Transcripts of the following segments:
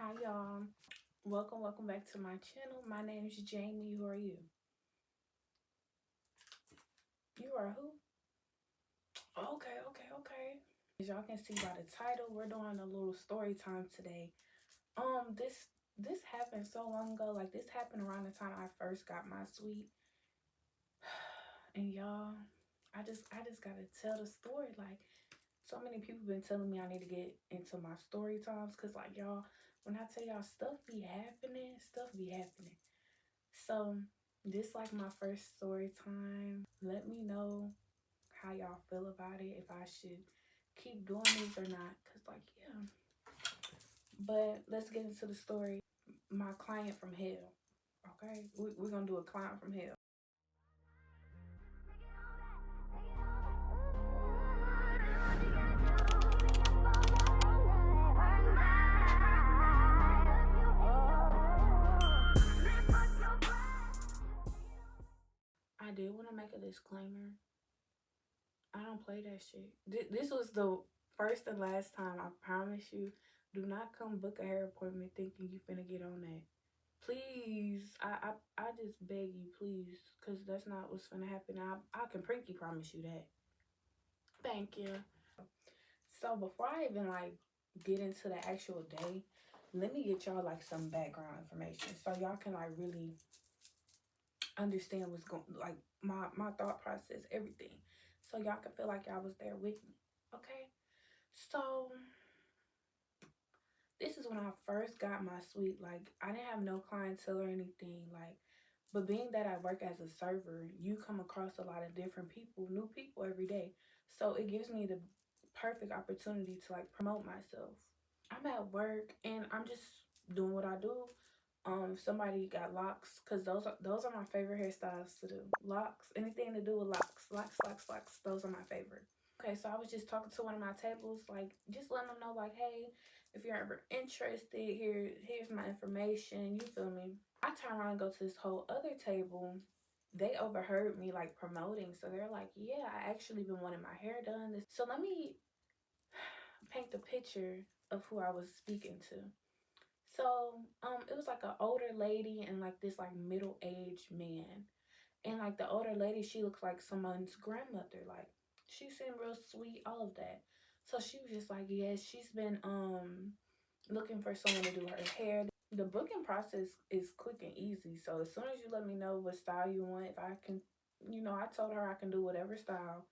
Hi y'all. Welcome back to my channel. My name is Jamie. Who are you? You are who? Okay. As y'all can see by the title, we're doing a little story time today. This happened so long ago. Like this happened around the time I first got my suite. And y'all, I just gotta tell the story. Like so many people been telling me I need to get into my story times. Cause like y'all, when I tell y'all stuff be happening. So this like my first story time. Let me know how y'all feel about it, if I should keep doing these or not. Cause like yeah. But let's get into the story. My client from hell. Okay, we're gonna do a client from hell. I did want to make a disclaimer. I don't play that shit. This was the first and last time. I promise you. Do not come book a hair appointment thinking you finna get on that. Please, I just beg you, please, because that's not what's gonna happen. I can pinky promise you that. Thank you. So before I even like get into the actual day, let me get y'all like some background information so y'all can like really understand what's going, like my thought process, everything, so y'all can feel like y'all was there with me. Okay, so this is when I first got my suite. Like I didn't have no clientele or anything, like, but being that I work as a server, you come across a lot of different people, new people every day. So it gives me the perfect opportunity to like promote myself. I'm at work and I'm just doing what I do. If somebody got locks, cause those are my favorite hairstyles to do. Locks, anything to do with locks. Those are my favorite. Okay, so I was just talking to one of my tables, like just letting them know, like, hey, if you're ever interested, here's my information. You feel me? I turn around and go to this whole other table. They overheard me like promoting, so they're like, yeah, I actually been wanting my hair done. So let me paint the picture of who I was speaking to. So it was like an older lady and like this like middle-aged man. And like the older lady, she looks like someone's grandmother. Like she seemed real sweet, all of that. So she was just like, yes, she's been looking for someone to do her hair. The booking process is quick and easy. So as soon as you let me know what style you want, if I can, I told her I can do whatever style.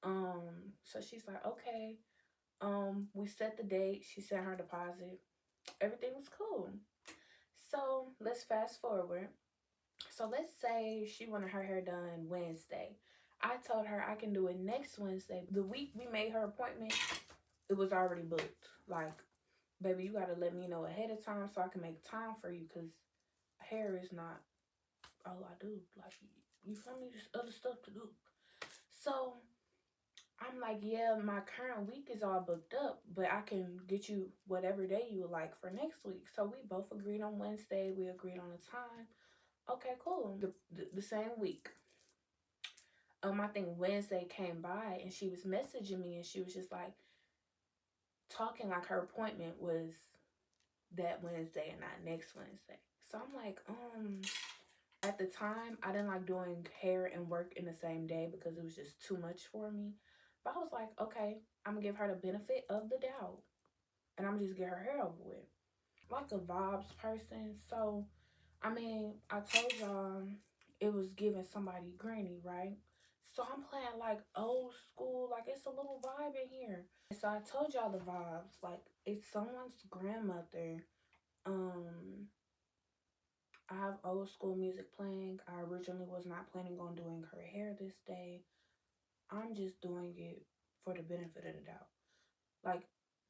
So she's like, okay. We set the date. She sent her deposit. Everything was cool. So let's fast forward. So let's say she wanted her hair done Wednesday. I told her I can do it next Wednesday. The week we made her appointment, it was already booked. Like, baby, you gotta let me know ahead of time so I can make time for you, because hair is not all I do. Like, you feel me? There's other stuff to do. So I'm like, yeah, my current week is all booked up, but I can get you whatever day you would like for next week. So we both agreed on Wednesday. We agreed on a time. Okay, cool. The same week. I think Wednesday came by and she was messaging me and she was just like talking like her appointment was that Wednesday and not next Wednesday. So I'm like, at the time I didn't like doing hair and work in the same day because it was just too much for me. But I was like, okay, I'm gonna give her the benefit of the doubt and I'm just get her hair over with. Like a vibes person. So I mean, I told y'all it was giving somebody granny, right? So I'm playing like old school, like it's a little vibe in here. So I told y'all the vibes, like it's someone's grandmother. Um, I have old school music playing. I originally was not planning on doing her hair this day. I'm just doing it for the benefit of the doubt. Like,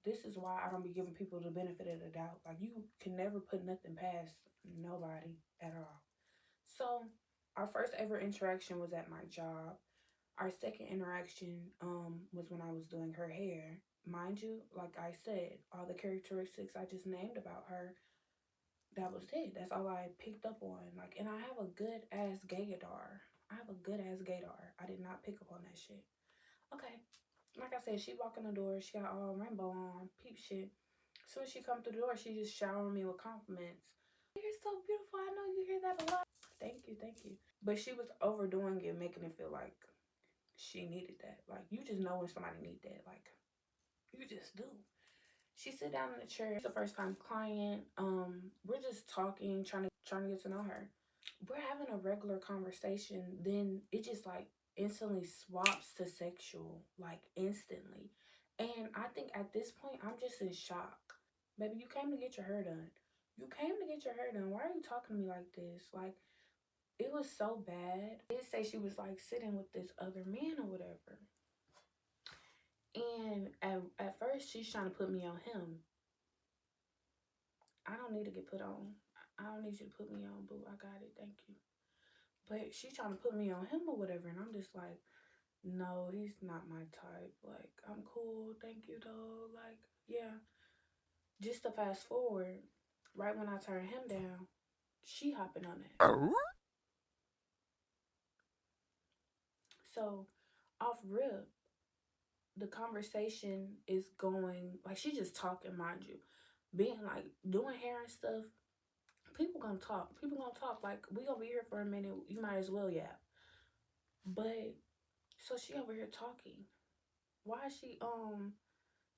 this is why I don't be giving people the benefit of the doubt. Like, you can never put nothing past nobody at all. So our first ever interaction was at my job. Our second interaction was when I was doing her hair. Mind you, like I said, all the characteristics I just named about her, that was it. That's all I picked up on. Like, and I have a good ass gaydar. I have a good ass gaydar. I did not pick up on that shit. Okay. Like I said, she walked in the door. She got all rainbow on, peep shit. So when she come through the door, she just showering me with compliments. You're so beautiful. I know you hear that a lot. Thank you, thank you. But she was overdoing it, making it feel like she needed that. Like, you just know when somebody need that. Like, you just do. She sit down in the chair. She's a first time client. We're just talking, trying to get to know her. We're having a regular conversation. Then it just like instantly swaps to sexual, like instantly. And I think at this point, I'm just in shock. Baby, you came to get your hair done. You came to get your hair done. Why are you talking to me like this? Like, it was so bad. They say she was like sitting with this other man or whatever. And at first, she's trying to put me on him. I don't need to get put on. I don't need you to put me on, boo. I got it. Thank you. But she's trying to put me on him or whatever. And I'm just like, no, he's not my type. Like, I'm cool. Thank you, though. Like, yeah. Just to fast forward, right when I turn him down, she hopping on that. So, off rip, the conversation is going, like, she just talking, mind you. Being, like, doing hair and stuff. People gonna talk. People gonna talk. Like, we gonna be here for a minute. You might as well, yeah. But so she over here talking. Why is she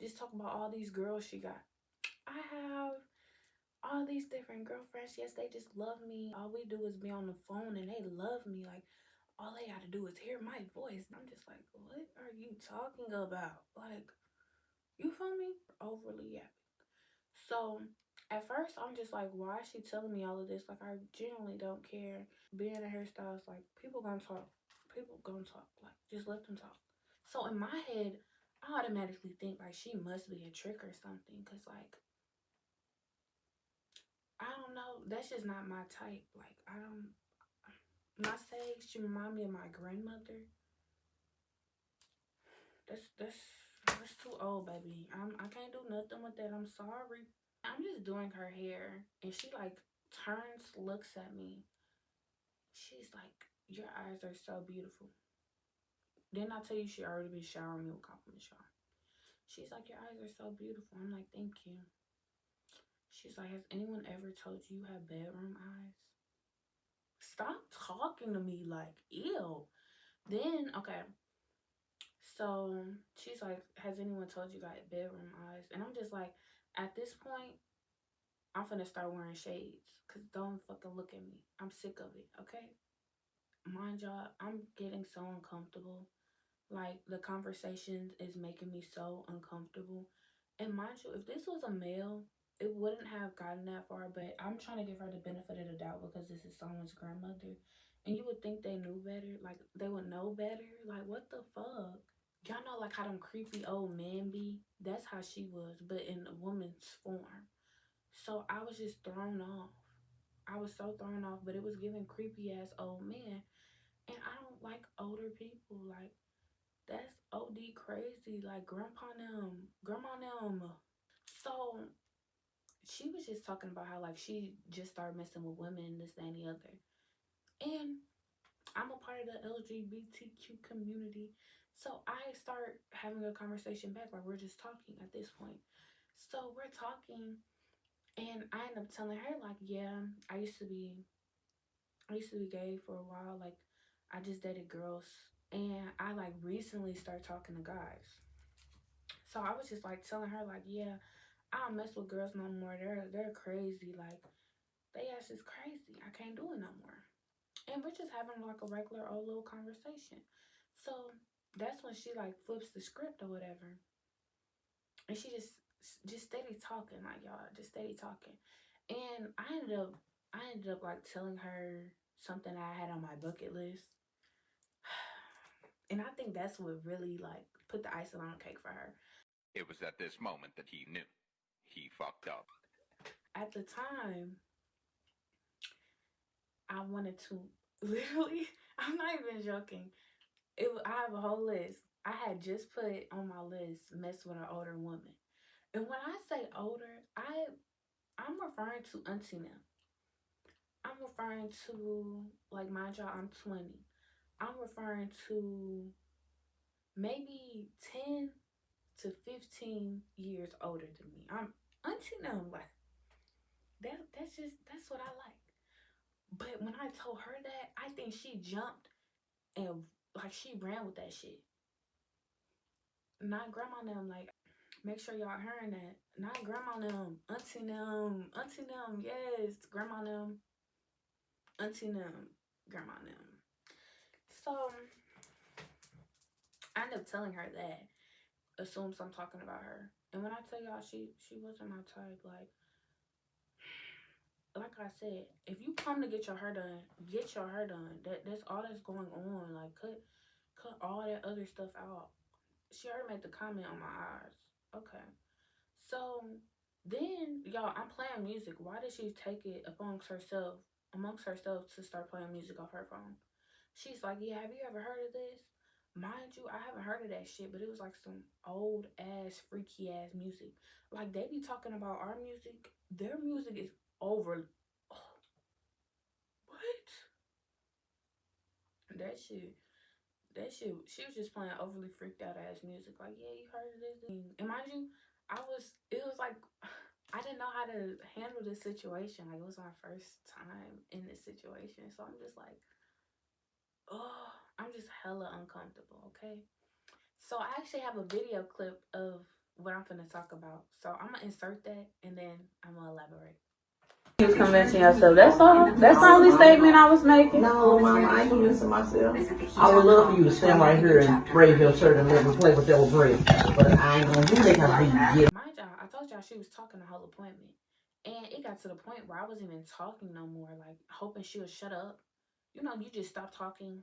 just talking about all these girls she got? I have all these different girlfriends. Yes, they just love me. All we do is be on the phone and they love me. Like, all they gotta do is hear my voice. I'm just like, what are you talking about? Like, you feel me? Overly yapping. So at first I'm just like, why is she telling me all of this? Like, I genuinely don't care. Being a hairstylist, like, people gonna talk. People gonna talk. Like, just let them talk. So in my head, I automatically think like she must be a trick or something. Cause like, I don't know. That's just not my type. Like, I don't. When I say she remind me of my grandmother, that's too old, baby. I can't do nothing with that. I'm sorry. I'm just doing her hair, and she like turns, looks at me. She's like, "Your eyes are so beautiful." Didn't I tell you she already been showering me with compliments, y'all? She's like, "Your eyes are so beautiful." I'm like, "Thank you." She's like, "Has anyone ever told you you have bedroom eyes?" Stop talking to me like, ew. Then, okay, so she's like, "Has anyone told you got bedroom eyes?" And I'm just like, at this point, I'm finna start wearing shades. Cause don't fucking look at me. I'm sick of it, okay? Mind y'all, I'm getting so uncomfortable. Like, the conversations is making me so uncomfortable. And mind you, if this was a male, it wouldn't have gotten that far. But I'm trying to give her the benefit of the doubt because this is someone's grandmother. And you would think they knew better. Like, they would know better. Like, what the fuck? Y'all know, like, how them creepy old men be? That's how she was, but in a woman's form. So I was just thrown off. I was so thrown off, but it was giving creepy ass old man. And I don't like older people. Like, that's OD crazy. Like, grandma them. So she was just talking about how like she just started messing with women, this, that, and the other. And I'm a part of the LGBTQ community. So I start having a conversation back, like we're just talking at this point. So we're talking and I end up telling her, like, yeah, I used to be gay for a while. Like, I just dated girls and I like recently started talking to guys. So I was just like telling her, like, yeah, I don't mess with girls no more. They're crazy. Like, they ass is crazy. I can't do it no more. And we're just having like a regular old little conversation. So that's when she like flips the script or whatever. And she just steady talking, like, y'all, just steady talking. And I ended up like telling her something I had on my bucket list. And I think that's what really like put the icing on the cake for her. It was at this moment that he knew he fucked up. At the time, I wanted to literally, I'm not even joking. I have a whole list. I had just put on my list mess with an older woman. And when I say older, I'm referring to auntie now. I'm referring to, like, my job, I'm 20. I'm referring to maybe 10 to 15 years older than me. I'm auntie them. Like that's what I like. But when I told her that, I think she jumped and like she ran with that shit. Not grandma them, like make sure y'all hearing that. Not grandma them, auntie them, yes, grandma them, auntie them, grandma them. So I end up telling her that, assumes I'm talking about her. And when I tell y'all she wasn't my type, like I said, if you come to get your hair done, get your hair done. That's all that's going on. Like cut all that other stuff out. She already made the comment on my eyes. Okay. So then y'all, I'm playing music. Why did she take it amongst herself to start playing music off her phone? She's like, yeah, have you ever heard of this? Mind you, I haven't heard of that shit, but it was like some old ass, freaky ass music. Like they be talking about our music. Their music is over. Oh, what? That shit. That shit. She was just playing overly freaked out ass music. Like, yeah, you heard of this? And mind you, It was like, I didn't know how to handle this situation. Like, it was my first time in this situation. So I'm just like, oh, I'm just hella uncomfortable, okay? So I actually have a video clip of what I'm finna talk about. So I'm gonna insert that and then I'm gonna elaborate. You was convincing yourself. That's all. That's the only statement I was making. No, mama, I ain't convincing myself. I would love for you to stand right here and brave your shirt and let me play with your bread. But I ain't gonna do that because I get. Mind y'all, I told y'all she was talking the whole appointment. And it got to the point where I wasn't even talking no more, like hoping she would shut up. You know, you just stop talking,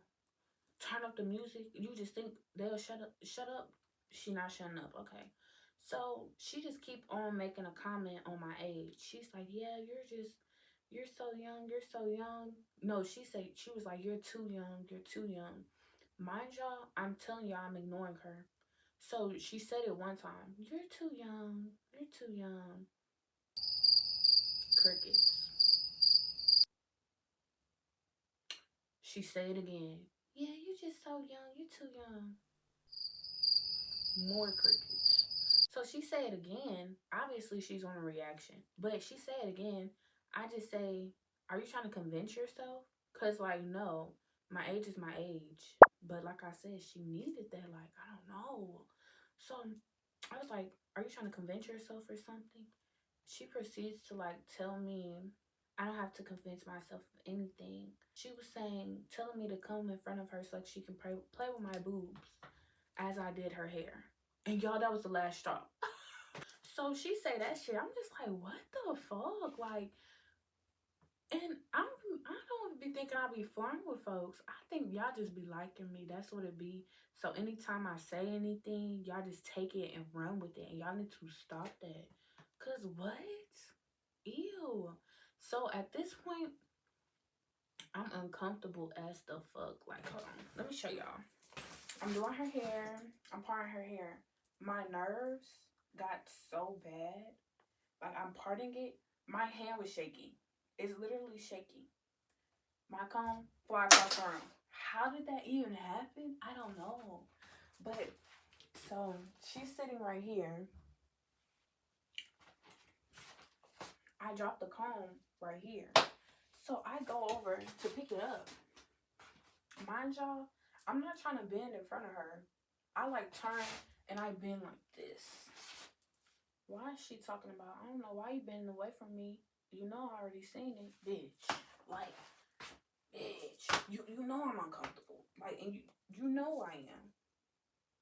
turn up the music. You just think they'll shut up. She not shutting up. Okay. So she just keep on making a comment on my age. She's like, yeah, you're so young. You're so young. No, she was like, you're too young. You're too young. Mind y'all, I'm telling y'all, I'm ignoring her. So she said it one time. You're too young. You're too young. Crickets. She said it again. Yeah, you just so young. You too young. More crickets. So she said again. Obviously, she's on a reaction. But she said again. I just say, are you trying to convince yourself? Because, like, no, my age is my age. But like I said, she needed that. Like, I don't know. So I was like, are you trying to convince yourself or something? She proceeds to like tell me I don't have to convince myself of anything. She was saying, telling me to come in front of her so like she can play with my boobs as I did her hair. And y'all, that was the last straw. So she say that shit. I'm just like, what the fuck? Like, and I don't be thinking I be flirting with folks. I think y'all just be liking me. That's what it be. So anytime I say anything, y'all just take it and run with it. And y'all need to stop that. Cause what? Ew. So at this point, I'm uncomfortable as the fuck. Like, hold on. Let me show y'all. I'm doing her hair. I'm parting her hair. My nerves got so bad. Like, I'm parting it. My hand was shaky. It's literally shaky. My comb fly across the room. How did that even happen? I don't know. But, so, she's sitting right here. I dropped the comb right here. So I go over to pick it up. Mind y'all, I'm not trying to bend in front of her. I like turn and I bend like this. Why is she talking about? I don't know why you bending away from me. You know I already seen it, bitch. Like, bitch. You know I'm uncomfortable. Like, and you know I am.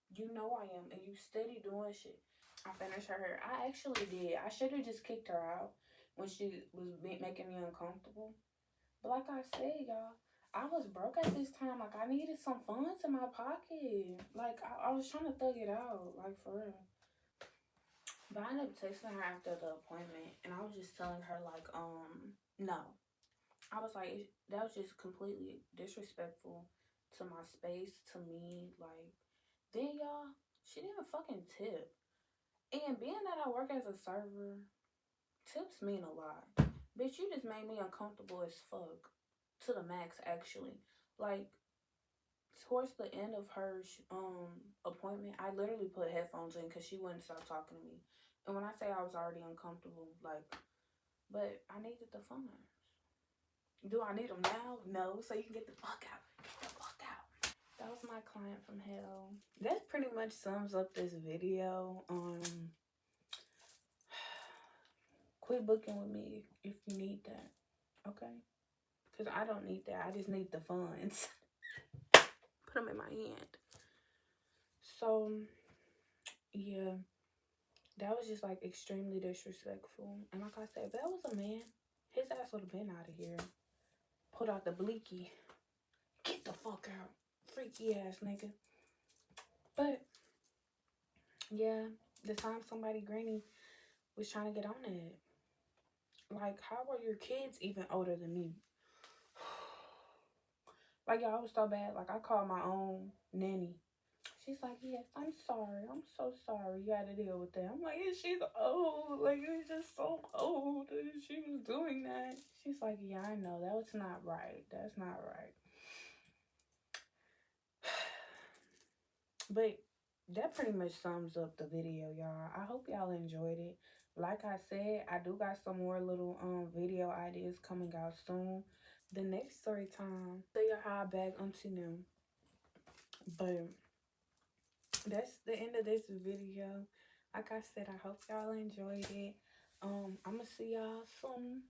You know I am, and you steady doing shit. I finished her hair. I actually did. I should have just kicked her out when she was making me uncomfortable. But like I said, y'all, I was broke at this time. Like, I needed some funds in my pocket. Like, I was trying to thug it out. Like, for real. But I ended up texting her after the appointment. And I was just telling her, like, no. I was like, that was just completely disrespectful to my space, to me. Like, then, y'all, she didn't fucking tip. And being that I work as a server, tips mean a lot. Bitch, you just made me uncomfortable as fuck. To the max, actually. Like, towards the end of her appointment, I literally put headphones in because she wouldn't stop talking to me. And when I say I was already uncomfortable, like, but I needed the funds. Do I need them now? No. So you can get the fuck out. Get the fuck out. That was my client from hell. That pretty much sums up this video. Quit booking with me if you need that. Okay? Because I don't need that. I just need the funds. Put them in my hand. So, yeah. That was just like extremely disrespectful. And like I said, if that was a man, his ass would have been out of here. Put out the bleaky. Get the fuck out. Freaky ass nigga. But, yeah. The time somebody granny was trying to get on it. Like, how are your kids even older than me? Like, y'all, was so bad. Like, I called my own nanny. She's like, yes, I'm sorry. I'm so sorry you had to deal with that. I'm like, yeah, she's old. Like, it's just so old. She was doing that. She's like, yeah, I know. That was not right. That's not right. But that pretty much sums up the video, y'all. I hope y'all enjoyed it. Like I said, I do got some more little video ideas coming out soon. The next story time, tell you how I bag Auntie Nim. But that's the end of this video. Like I said, I hope y'all enjoyed it. I'm gonna see y'all soon.